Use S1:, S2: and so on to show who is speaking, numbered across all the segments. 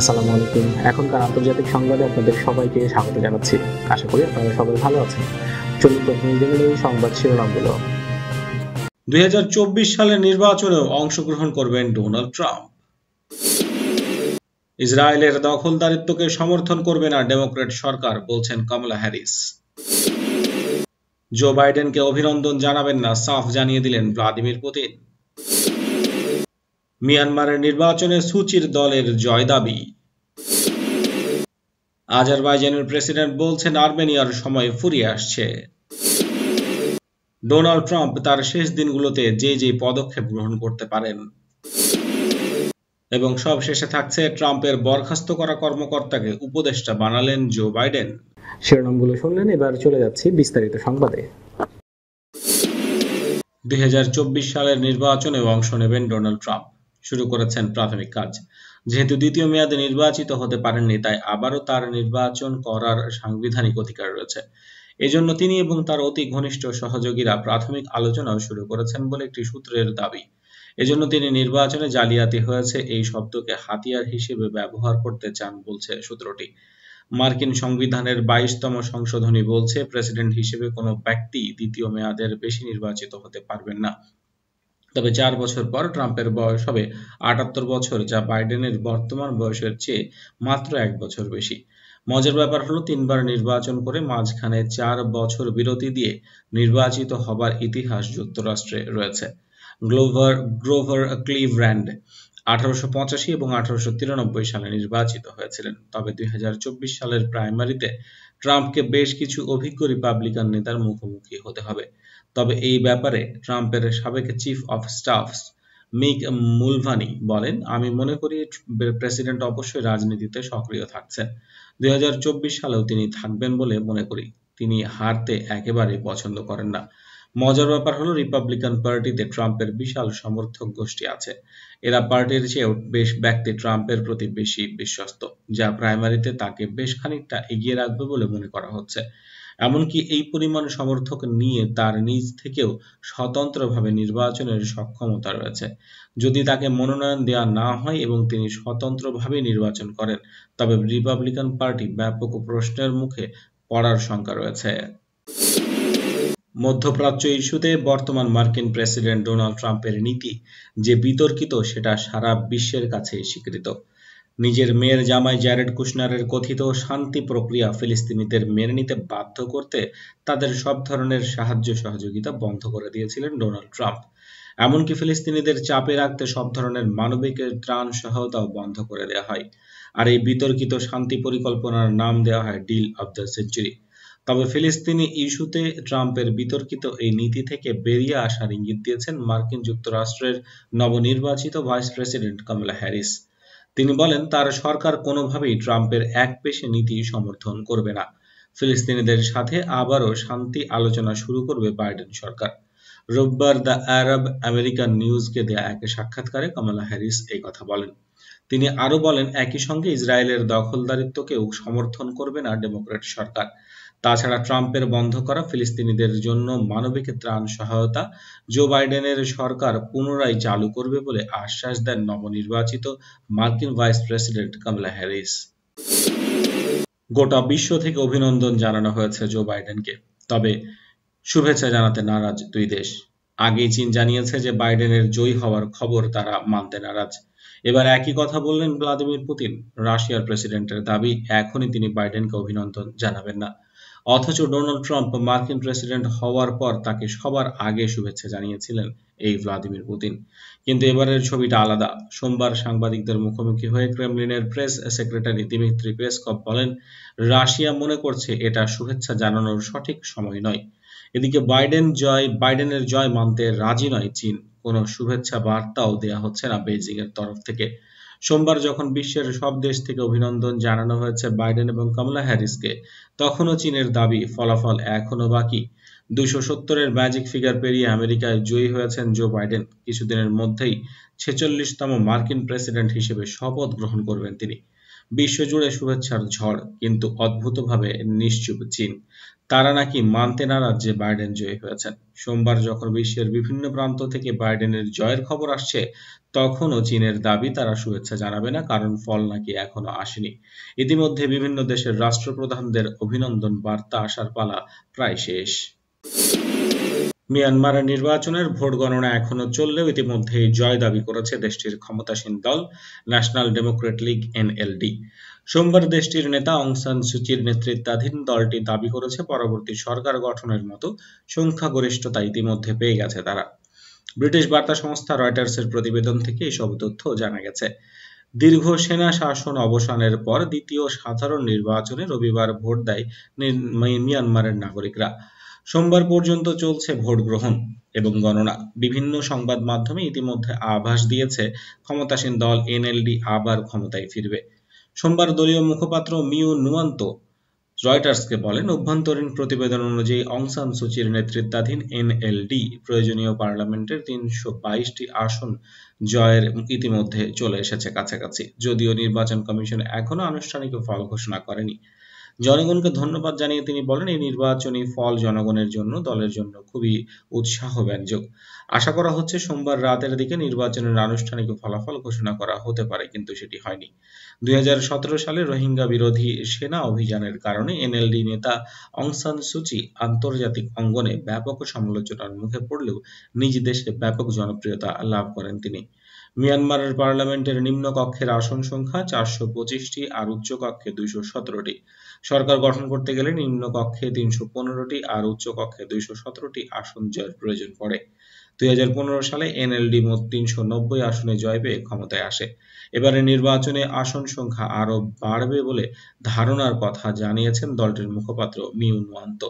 S1: আসসালামু আলাইকুম। এখনকার আন্তর্জাতিক সংবাদে আপনাদের সবাইকে স্বাগত জানাচ্ছি। আশা করি আপনারা সবাই ভালো আছেন। চলুন প্রথমে জেনে নেই সংবাদ শিরোনামগুলো।
S2: 2024 সালের নির্বাচনেও অংশগ্রহণ করবেন ডোনাল্ড ট্রাম্প। ইসরায়েলের দখলদারিত্বকে সমর্থন করবে না ডেমোক্র্যাট সরকার, বলছেন কমলা হ্যারিস। জো বাইডেনকে অভিনন্দন জানাবেন না, সাফ জানিয়ে দিলেন ভ্লাদিমির পুতিন। মিয়ানমারের নির্বাচনে সুচির দলের জয় দাবি। আজারবাইজানের প্রেসিডেন্ট বলছেন আর্মেনিয়ার সময় ফুরিয়ে আসছে। ডোনাল্ড ট্রাম্প তার শেষ দিনগুলোতে যে পদক্ষেপ গ্রহণ করতে পারেন। এবং সব শেষে থাকছে ট্রাম্পের বরখাস্ত করা কর্মকর্তাকে উপদেষ্টা বানালেন জো বাইডেন।
S1: শিরোনামগুলো শুনলেন, এবার চলে যাচ্ছি বিস্তারিত সংবাদে।
S2: 2024 সালের নির্বাচনে অংশ নেবেন ডোনাল্ড ট্রাম্প। শুরু করেছেন প্রাথমিক কাজ। যেহেতু দ্বিতীয় মেয়াদে নির্বাচিত হতে পারেননি, তাই আবারও তার নির্বাচন করার সাংবিধানিক অধিকার রয়েছে। এজন্য তিনি এবং তার অতি ঘনিষ্ঠ সহযোগীরা প্রাথমিক আলোচনাও শুরু করেছেন বলে একটি সূত্রের দাবি। এজন্য তিনি নির্বাচনে জালিয়াতি হয়েছে এই শব্দকে হাতিয়ার হিসেবে ব্যবহার করতে চান বলছে সূত্রটি। মার্কিন সংবিধানের 22তম সংশোধনী বলছে প্রেসিডেন্ট হিসেবে কোনো ব্যক্তি দ্বিতীয় মেয়াদের বেশি নির্বাচিত হতে পারবেন না। তবে 4 বছর পর ট্রাম্পের বয়স হবে 78 বছর, যা বাইডেনের বর্তমান বয়সের চেয়ে মাত্র 1 বছর বেশি। মজার ব্যাপার হলো 3 বার নির্বাচন করে মাঝখানে 4 বছর বিরতি দিয়ে নির্বাচিত হবার ইতিহাস যুক্তরাষ্ট্রে রয়েছে। গ্রোভার ক্লিভল্যান্ড 1885 এবং 1893 সালে নির্বাচিত হয়েছিলেন। তবে 2024 সালের প্রাইমারিতে ট্রাম্পকে বেশ কিছু অভিজ্ঞ রিপাবলিকান নেতার মুখোমুখি হতে হবে। তবে এই ব্যাপারে ট্রাম্পের সাবেক চিফ অফ স্টাফ মিক মুলভানি বলেন, আমি মনে করি প্রেসিডেন্ট অবশ্যই রাজনীতিতে সক্রিয় থাকছেন। 2024 সালেও তিনি থাকবেন বলে মনে করি। তিনি হারতে একেবারেই পছন্দ করেন না। মজার ব্যাপার হলো রিপাবলিকান পার্টিতে ট্রাম্পের বিশাল সমর্থক গোষ্ঠী আছে। এরা পার্টির চেয়েও বেশ ব্যক্তি ট্রাম্পের প্রতি বেশি বিশ্বস্ত, যা প্রাইমারিতে তাকে বেশ খানিকটা এগিয়ে রাখবে বলে মনে করা হচ্ছে। এমনকি এই পরিমাণ সমর্থক নিয়ে তার নিজ থেকেও স্বতন্ত্রভাবে নির্বাচনের সক্ষমতা রয়েছে। যদি তাকে মনোনয়ন দেওয়া না হয় এবং তিনি স্বতন্ত্রভাবে নির্বাচন করেন, তবে রিপাবলিকান পার্টি ব্যাপক প্রশ্নের মুখে পড়ার শঙ্কা রয়েছে। মধ্যপ্রাচ্য ইস্যুতে বর্তমান মার্কিন প্রেসিডেন্ট ডোনাল্ড ট্রাম্পের নীতি যে বিতর্কিত সেটা সারা বিশ্বের কাছেই স্বীকৃত। নিজের মেয়ের জামাই জ্যারেড কুশনারের কথিত শান্তি প্রক্রিয়া ফিলিস্তিনিদের মেনে নিতে বাধ্য করতে তাদের সব ধরনের সাহায্য সহযোগিতা বন্ধ করে দিয়েছিলেন ডোনাল্ড ট্রাম্প। এমনকি ফিলিস্তিনিদের চাপে রাখতে সব ধরনের মানবিক ত্রাণ সহায়তাও বন্ধ করে দেওয়া হয়। আর এই বিতর্কিত শান্তি পরিকল্পনার নাম দেওয়া হয় ডিল অব দ্য সেঞ্চুরি। তবে ফিলিস্তিনি ইস্যুতে ট্রাম্পের বিতর্কিত এই নীতি থেকে বেরিয়ে আসার ইঙ্গিত দিয়েছেন মার্কিন যুক্তরাষ্ট্রের নবনির্বাচিত ভাইস প্রেসিডেন্ট কমলা হ্যারিস। তিনি বলেন, তার সরকার কোনোভাবেই ট্রাম্পের একপেশে নীতি সমর্থন করবে না। ফিলিস্তিনিদের সাথে আবারও শান্তি আলোচনা শুরু করবে বাইডেন সরকার। রোববার দ্য আরব আমেরিকান নিউজকে দেয়া এক সাক্ষাৎকারে কমলা হ্যারিস এই কথা বলেন। তিনি আরো বলেন, একই সঙ্গে ইসরায়েলের দখলদারিত্বকেও সমর্থন করবে না ডেমোক্র্যাট সরকার। তাছাড়া ট্রাম্পের বন্ধ করা ফিলিস্তিনিদের জন্য মানবিক ত্রাণ সহায়তা জো বাইডেনের সরকার পুনরায় চালু করবে বলে আশ্বাস দেন নবনির্বাচিত মার্কিন ভাইস প্রেসিডেন্ট কমলা হ্যারিস। গোটা বিশ্ব থেকে অভিনন্দন জানানো হয়েছে জো বাইডেনকে, তবে শুভেচ্ছা জানাতে নারাজ দুই দেশ। আগেই চীন জানিয়েছে যে বাইডেনের জয়ী হওয়ার খবর তারা মানতে নারাজ। এবার একই কথা বললেন ভ্লাদিমির পুতিন। রাশিয়ার প্রেসিডেন্টের দাবি, এখনই তিনি বাইডেনকে অভিনন্দন জানাবেন না। অথচ ডোনাল্ড ট্রাম্প মার্কিন প্রেসিডেন্ট হওয়ার পর তাকে সবার আগে শুভেচ্ছা জানিয়েছিলেন এই ভ্লাদিমির পুতিন। কিন্তু এবারের ছবিটা আলাদা। সোমবার সাংবাদিকদের মুখোমুখি হয়ে ক্রেমলিনের প্রেস সেক্রেটারি দিমিত্রি পেসকভ বলেন, রাশিয়া মনে করছে এটা শুভেচ্ছা জানানোর সঠিক সময় নয়। এদিকে বাইডেনের জয় মানতে রাজি নয় চীন। কোনো শুভেচ্ছা বার্তাও দেয়া হচ্ছে না বেইজিং এর তরফ থেকে। সোমবার যখন বিশ্বের সব দেশ থেকে অভিনন্দন জানানো হয়েছে বাইডেন এবং কমলা হ্যারিসকে, তখনও চীনের দাবি ফলাফল এখনো বাকি। 270-এর ম্যাজিক ফিগার পেরিয়ে আমেরিকায় জয়ী হয়েছেন জো বাইডেন। কিছুদিনের মধ্যেই 46তম মার্কিন প্রেসিডেন্ট হিসেবে শপথ গ্রহণ করবেন তিনি। বিশ্বজুড়ে শুভেচ্ছার ঝড়, কিন্তু অদ্ভুতভাবে নিশ্চুপ চীন। তারা নাকি মানতে নারাজ যে বাইডেন জয়ী হয়েছেন। সোমবার যখন বিশ্বের বিভিন্ন প্রান্ত থেকে বাইডেনের জয়ের খবর আসছে, তখনও চীনের দাবি তারা শুভেচ্ছা জানাবে না, কারণ ফল নাকি এখনো আসেনি। ইতিমধ্যে বিভিন্ন দেশের রাষ্ট্রপ্রধানদের অভিনন্দন বার্তা আসার পালা প্রায় শেষ। মিয়ানমারের নির্বাচনের ভোট গণনা এখনো চললেও ইতিমধ্যেই জয় দাবি করেছে দেশটির ক্ষমতাসীন দল ন্যাশনাল ডেমোক্রেটিক এনএলডি। সোমবার দেশটির নেতা অং সান সুচির নেতৃত্বাধীন দলটি দাবি করেছে পরবর্তী সরকার গঠনের মতো সংখ্যাগরিষ্ঠতা ইতিমধ্যে পেয়ে গেছে তারা। ব্রিটিশ বার্তা সংস্থা রয়টার্সের প্রতিবেদন থেকে এসব তথ্য জানা গেছে। দীর্ঘ সেনা শাসন অবসানের পর দ্বিতীয় সাধারণ নির্বাচনে রবিবার ভোট দেয় মিয়ানমারের নাগরিকরা। সোমবার পর্যন্ত চলছে ভোট গ্রহণ এবং গণনা। বিভিন্ন সংবাদ মাধ্যমে ইতিমধ্যে আভাস দিয়েছে ক্ষমতাসীন দল এনএলডি আবার ক্ষমতায় ফিরবে। সোমবার দলীয় মুখপাত্র মিউ নুয়ান্তো রয়টার্সকে বলেন, অভ্যন্তরীণ প্রতিবেদন অনুযায়ী অং সান সুচির নেতৃত্বাধীন এনএলডি প্রয়োজনীয় পার্লামেন্টের ৩২২টি আসন জয়ের ইতিমধ্যে চলে এসেছে কাছাকাছি, যদিও নির্বাচন কমিশন এখনো আনুষ্ঠানিক ফল ঘোষণা করেনি। জনগণকে ধন্যবাদ জানিয়ে তিনি বলেন, এই নির্বাচনী ফল জনগণের জন্য, দলের জন্য খুবই উৎসাহব্যঞ্জক। আশা করা হচ্ছে সোমবার রাতের দিকে নির্বাচনের আনুষ্ঠানিক ফলাফল ঘোষণা করা হতে পারে, কিন্তু সেটি হয়নি। ২০১৭ সালে রোহিঙ্গা বিরোধী সেনা অভিযানের কারণে এনএলডি নেতা অং সান সুচি আন্তর্জাতিক অঙ্গনে ব্যাপক সমালোচনার মুখে পড়লেও নিজ দেশে ব্যাপক জনপ্রিয়তা লাভ করেন তিনি। মিয়ানমারের পার্লামেন্টের নিম্ন কক্ষের আসন সংখ্যা ৪২৫টি আর উচ্চ কক্ষে ২১৭টি। সরকার গঠন করতে গেলে নিম্ন কক্ষে ৩১৫টি আর উচ্চ কক্ষে ২১৭টি আসন জয়ের প্রয়োজন পড়ে। ২০১৫ সালে এনএলডি মোট ৩৯০ আসনে জয় পেয়ে ক্ষমতায় আসে। এবারে নির্বাচনে আসন সংখ্যা আরও বাড়বে বলে ধারণার কথা জানিয়েছেন দলটির মুখপাত্র মিউ নুয়ান্তো।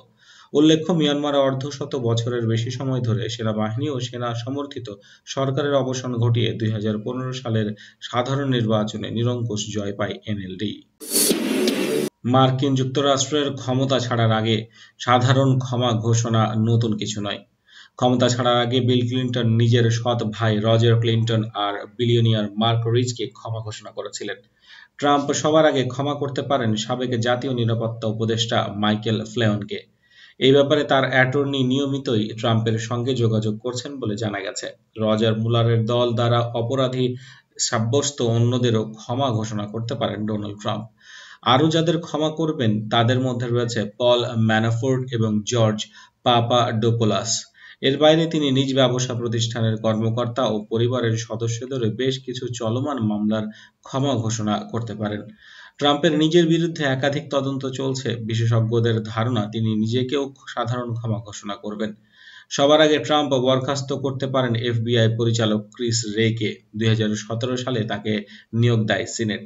S2: উল্লেখ্য, মিয়ানমারে অর্ধশত বছরের বেশি সময় ধরে সেনাবাহিনী ও সেনা সমর্থিত সরকারের অবসান ঘটিয়ে ২০১৫ সালের সাধারণ নির্বাচনে নিরঙ্কুশ জয় পায় এনএলডি। মার্কিন যুক্তরাষ্ট্রের ক্ষমতা ছাড়ার আগে সাধারণ ক্ষমা ঘোষণা নতুন কিছু নয়। ক্ষমতা ছাড়ার আগে বিল ক্লিনটন নিজের সৎ ভাই রজার ক্লিনটন আর বিলিয়নিয়ার মার্ক রিচকে ক্ষমা ঘোষণা করেছিলেন। ট্রাম্প সবার আগে ক্ষমা করতে পারেন সাবেক জাতীয় নিরাপত্তা উপদেষ্টা মাইকেল ফ্লেয়নকে। এই ব্যাপারে তার অ্যাটর্নি নিয়মিতই ট্রাম্পের সঙ্গে যোগাযোগ করছেন বলে জানা গেছে। রজার মুলারের দল দ্বারা অপরাধী সাব্যস্ত অন্যদেরও ক্ষমা ঘোষণা করতে পারেন ডোনাল্ড ট্রাম্প। আরও যাদের ক্ষমা করবেন তাদের মধ্যে রয়েছে পল ম্যানাফোর্ট এবং জর্জ পাপাডোপোলাস। এর বাইরে তিনি নিজ ব্যবসা প্রতিষ্ঠানের কর্মকর্তা ও পরিবারের সদস্যদের বেশ কিছু চলমান মামলার ক্ষমা ঘোষণা করতে পারেন। ট্রাম্পের নিজের বিরুদ্ধে একাধিক তদন্ত চলছে। বিশেষজ্ঞদের ধারণা তিনি নিজেকেও সাধারণ ক্ষমা ঘোষণা করবেন। সবার আগে ট্রাম্প বরখাস্ত করতে পারেন এফবিআই পরিচালক ক্রিস রেকে। ২০১৭ সালে তাকে নিয়োগ দেয় সিনেট।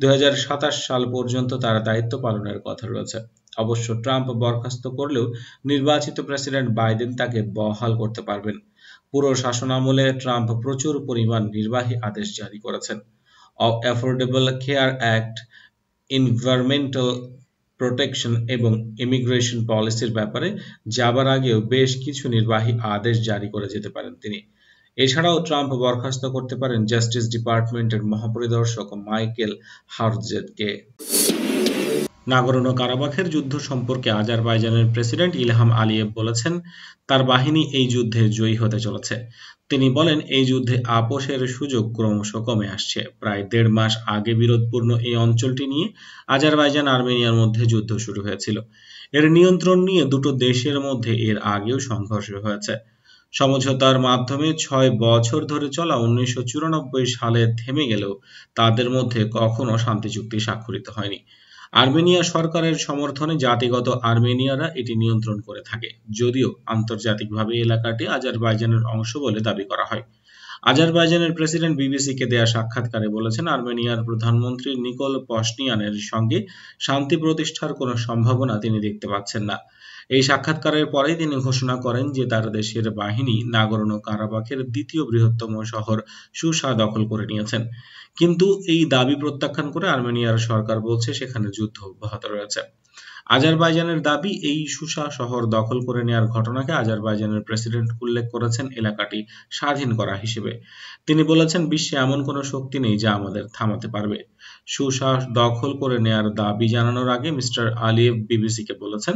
S2: ২০২৭ সাল পর্যন্ত তার দায়িত্ব পালনের কথা রয়েছে। অবশ্য ট্রাম্প বরখাস্ত করলেও নির্বাচিত প্রেসিডেন্ট বাইডেন তাকে বহাল করতে পারবেন। পুরো শাসনামলে ট্রাম্প প্রচুর পরিমাণ নির্বাহী আদেশ জারি করেছেন। Affordable care act, environmental protection এবং ইমিগ্রেশন পলিসির ব্যাপারে যাবার আগেও বেশ কিছু নির্বাহী আদেশ জারি করে যেতে পারেন তিনি। এছাড়াও ট্রাম্প বরখাস্ত করতে পারেন জাস্টিস ডিপার্টমেন্টের মহাপরিদর্শক মাইকেল হার্জেটকে। নাগরোনো কারাবাখের যুদ্ধ সম্পর্কে আজারবাইজানের প্রেসিডেন্ট ইলহাম আলিয়েভ বলেছেন, তার বাহিনী এই যুদ্ধে জয়ী হতে চলেছে। তিনি বলেন, এই যুদ্ধে আপোষের সুযোগ ক্রমশ কমে আসছে। প্রায় ১.৫ মাস আগে বিরোধপূর্ণ এই অঞ্চলটি নিয়ে আজারবাইজান আর্মেনিয়ার মধ্যে যুদ্ধ শুরু হয়েছিল। এর নিয়ন্ত্রণ নিয়ে দুটো দেশের মধ্যে এর আগেও সংঘর্ষ হয়েছে। সমঝোতার মাধ্যমে ৬ বছর ধরে চলা ১৯৯৪ সালে থেমে গেলেও তাদের মধ্যে কখনো শান্তি চুক্তি স্বাক্ষরিত হয়নি। আর্মেনিয়া সরকারের সমর্থনে জাতিগত আর্মেনিয়ারা এটি নিয়ন্ত্রণ করে থাকে, যদিও আন্তর্জাতিকভাবে এলাকাটি আজারবাইজানের অংশ বলে দাবি করা হয়। আজারবাইজানের প্রেসিডেন্ট বিবিসিকে দেয়া সাক্ষাৎকারে বলেছেন, আর্মেনিয়ার প্রধানমন্ত্রী নিকোল পশনিয়ানের সঙ্গে শান্তি প্রতিষ্ঠার কোনো সম্ভাবনা তিনি দেখতে পাচ্ছেন না। এই সাক্ষাৎকারের পরেই তিনি ঘোষণা করেন যে তার দেশের বাহিনী নাগরোনো কারাবাখের দ্বিতীয় বৃহত্তম শহর সুসা দখল করে নিয়েছেন। কিন্তু এই দাবি প্রত্যাখ্যান করে আর্মেনিয়ার সরকার বলছে সেখানে যুদ্ধ অব্যাহত রয়েছে। আজারবাইজানের দাবি, এই সুসা শহর দখল করে নেওয়ার ঘটনাকে আজারবাইজানের প্রেসিডেন্ট উল্লেখ করেছেন এলাকাটি স্বাধীন করা হিসেবে। তিনি বলেছেন, বিশ্বে এমন কোনো শক্তি নেই যা আমাদের থামাতে পারবে। সুসা দখল করে নেওয়ার দাবি জানানোর আগে মিস্টার আলিয়েভ বিবিসিকে বলেছেন,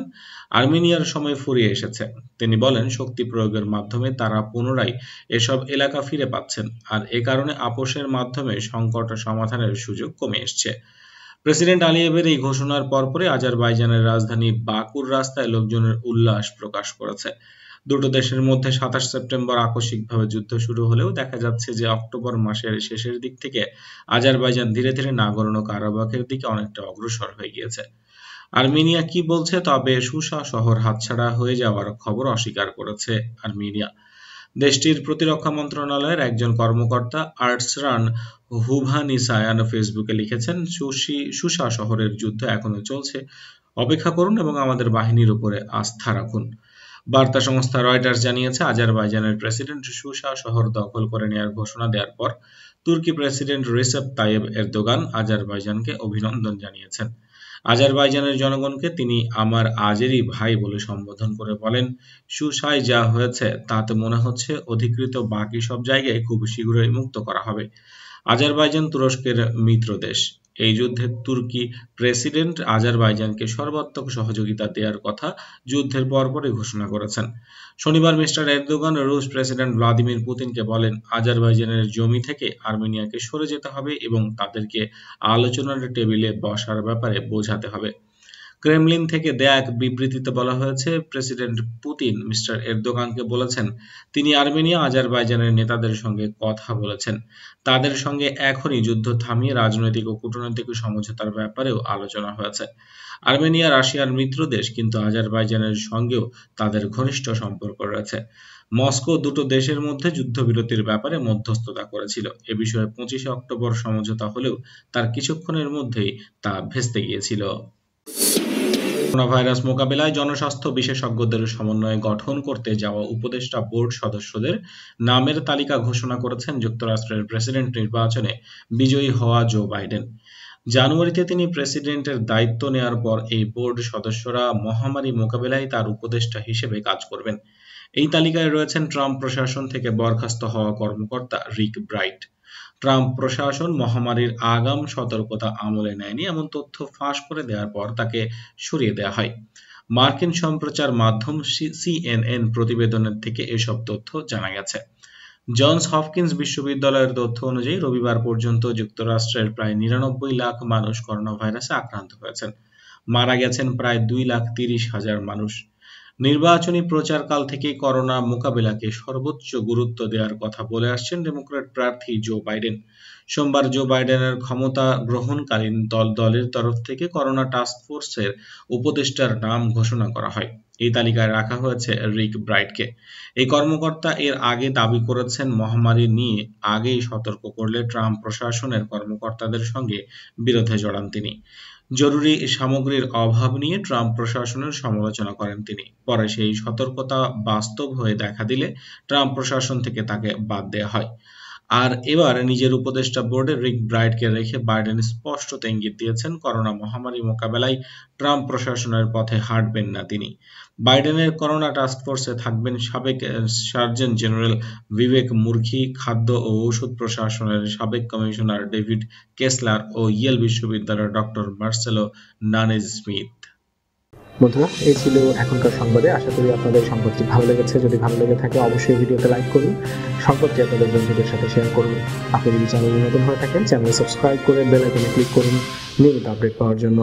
S2: আর্মেনিয়ার সময় ফুরিয়ে এসেছে। তিনি বলেন, শক্তি প্রয়োগের মাধ্যমে তারা পুনরায় এসব এলাকা ফিরে পাচ্ছেন, আর এ কারণে আপোষের মাধ্যমে সংকট সমাধানের সুযোগ কমে এসছে। প্রেসিডেন্ট আলিয়েভের এই ঘোষণার পরপরই আজারবাইজানের রাজধানী বাকুর রাস্তায় লোকজনের উল্লাস প্রকাশ করেছে। দুটো দেশের মধ্যে ২৭ সেপ্টেম্বর আকস্মিকভাবে যুদ্ধ শুরু হলেও দেখা যাচ্ছে যে অক্টোবর মাসের শেষের দিক থেকে আজারবাইজান ধীরে ধীরে নাগোর্নো কারাবাখের দিকে অনেকটা অগ্রসর হয়ে গিয়েছে। আর্মেনিয়া কি বলছে? তবে সুসা শহর হাতছাড়া হয়ে যাওয়ার খবর অস্বীকার করেছে আর্মেনিয়া। দেশটির প্রতিরক্ষা মন্ত্রণালয়ের একজন কর্মকর্তা আর্টসরান হুভানিসায়ান ফেসবুকে লিখেছেন, সুসা শহরের যুদ্ধ এখনো চলছে, অপেক্ষা করুন এবং আমাদের বাহিনীর উপরে আস্থা রাখুন। বার্তা সংস্থা রয়টার্স জানিয়েছে, আজারবাইজানের প্রেসিডেন্ট সুসা শহর দখল করে নেওয়ার ঘোষণা দেওয়ার পর তুর্কি প্রেসিডেন্ট রিসেপ তাইয়েব এরদোগান আজারবাইজানকে অভিনন্দন জানিয়েছেন। আজারবাইজানের জনগণকে তিনি আমার আজেরি ভাই বলে সম্বোধন করে বলেন, সুসায় যা হয়েছে তাতে মনে হচ্ছে অধিকৃত বাকি সব জায়গায় খুব শীঘ্রই মুক্ত করা হবে। আজারবাইজান তুরস্কের মিত্র দেশ। এই যুদ্ধে তুর্কি প্রেসিডেন্ট আজারবাইজানকে সর্বাত্মক সহযোগিতা দেওয়ার কথা যুদ্ধের পরপরই ঘোষণা করেছেন। শনিবার মিস্টার এরদোগান রুশ প্রেসিডেন্ট ভ্লাদিমির পুতিনকে বলেন, আজারবাইজানের জমি থেকে আর্মেনিয়াকে সরে যেতে হবে এবং তাদেরকে আলোচনার টেবিলে বসার ব্যাপারে বোঝাতে হবে। ক্রেমলিন থেকে দেয়া এক বিবৃতিতে বলা হয়েছে, প্রেসিডেন্ট পুতিন মিস্টার এরদোগানকে বলেছেন, তিনি আর্মেনিয়া আজারবাইজানের নেতাদের সঙ্গে কথা বলেছেন। তাদের সঙ্গে এখনই যুদ্ধ থামিয়ে রাজনৈতিক ও কূটনৈতিক সমঝোতার ব্যাপারেও আলোচনা হয়েছে। আর্মেনিয়া রাশিয়ার মিত্র দেশ, কিন্তু আজারবাইজানের সঙ্গেও তাদের ঘনিষ্ঠ সম্পর্ক রয়েছে। মস্কো দুটো দেশের মধ্যে যুদ্ধবিরতির ব্যাপারে মধ্যস্থতা করেছিল। এ বিষয়ে 25 অক্টোবর সমঝোতা হলেও তার কিছুক্ষণের মধ্যেই তা ভেস্তে গিয়েছিল। করোনা ভাইরাস মোকাবিলায় জনস্বাস্থ্য বিশেষজ্ঞদের সমন্বয়ে গঠন করতে যাওয়া উপদেষ্টা বোর্ড সদস্যদের নামের তালিকা ঘোষণা করেছেন যুক্তরাষ্ট্রের প্রেসিডেন্ট নির্বাচনে বিজয়ী হওয়া জো বাইডেন। জানুয়ারিতে তিনি প্রেসিডেন্টের দায়িত্ব নেয়ার পর এই বোর্ড সদস্যরা মহামারী মোকাবিলায় তার উপদেষ্টা হিসেবে কাজ করবেন। এই তালিকায় রয়েছেন ট্রাম্প প্রশাসন থেকে বরখাস্ত হওয়া কর্মকর্তা রিক ব্রাইট। ট্রাম্প প্রশাসন মহামারীর আগাম সতর্কতা আমলে নেয়নি এমন তথ্য ফাঁস করে দেওয়ার পর তাকে সরিয়ে দেওয়া হয়। মার্কিন সম্প্রচার মাধ্যম সিএনএন প্রতিবেদনের থেকে এসব তথ্য জানা গেছে। জনস হপকিন্স বিশ্ববিদ্যালয়ের তথ্য অনুযায়ী রবিবার পর্যন্ত যুক্তরাষ্ট্রের প্রায় ৯৯ লাখ মানুষ করোনা ভাইরাসে আক্রান্ত হয়েছেন। মারা গেছেন প্রায় ২,৩০,০০০ মানুষ। নির্বাচনী প্রচারকাল থেকেই করোনা মোকাবিলাকে সর্বোচ্চ গুরুত্ব দেওয়ার কথা বলে আসছেন ডেমোক্র্যাট প্রার্থী জো বাইডেন। সোমবার জো বাইডেনের ক্ষমতা গ্রহণকালীন দলের তরফ থেকে করোনা টাস্ক ফোর্সের উপদেষ্টার নাম ঘোষণা করা হয়। এই তালিকায় রাখা হয়েছে রিক ব্রাইটকে। এই কর্মকর্তা এর আগে দাবি করেছেন, মহামারী নিয়ে আগেই সতর্ক করলে ট্রাম্প প্রশাসনের কর্মকর্তাদের সঙ্গে বিরোধে জড়ান তিনি। জরুরি সামগ্রীর অভাব নিয়ে ট্রাম্প প্রশাসনের সমালোচনা করেন তিনি। পরে সেই সতর্কতা বাস্তব হয়ে দেখা দিলে ট্রাম্প প্রশাসন থেকে তাকে বাদ দেওয়া হয়। আর এবার নিজের উপদেষ্টা বোর্ডে রিক ব্রাইটকে রেখে বাইডেন স্পষ্ট ইঙ্গিত দিয়েছেন, করোনা মহামারী মোকাবেলায় ট্রাম্প প্রশাসনের পথে হাঁটবেন না তিনি। বাইডেনের করোনা টাস্কফোর্সে থাকবেন সাবেক সার্জন জেনারেল বিবেক মুরখি, খাদ্য ও ঔষধ প্রশাসনের সাবেক কমিশনার ডেভিড কেসলার ও ইয়েল বিশ্ববিদ্যালয়ের ডক্টর মার্সেলো নানেজ স্মিথ।
S1: বন্ধুরা, এই ছিল এখনকার সংবাদে। আশা করি আপনাদের সংবাদটি ভালো লেগেছে। যদি ভালো লেগে থাকে অবশ্যই ভিডিওতে লাইক করুন, সংবাদটি আপনাদের বন্ধুদের সাথে শেয়ার করুন। আপনি যদি চ্যানেলে নতুন হয়ে থাকেন, চ্যানেলে সাবস্ক্রাইব করে বেল আইকনে ক্লিক করুন নিয়মিত আপডেট পাওয়ার জন্য,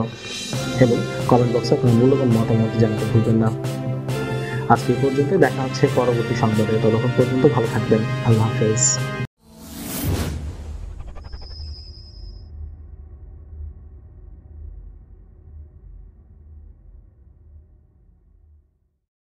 S1: এবং কমেন্ট বক্সে আপনার মূল্যবান মতামত জানাতে ভুলবেন না। আজকে এই পর্যন্ত, দেখা হচ্ছে পরবর্তী সংবাদে। ততক্ষণ পর্যন্ত ভালো থাকবেন। আল্লাহ হাফেজ।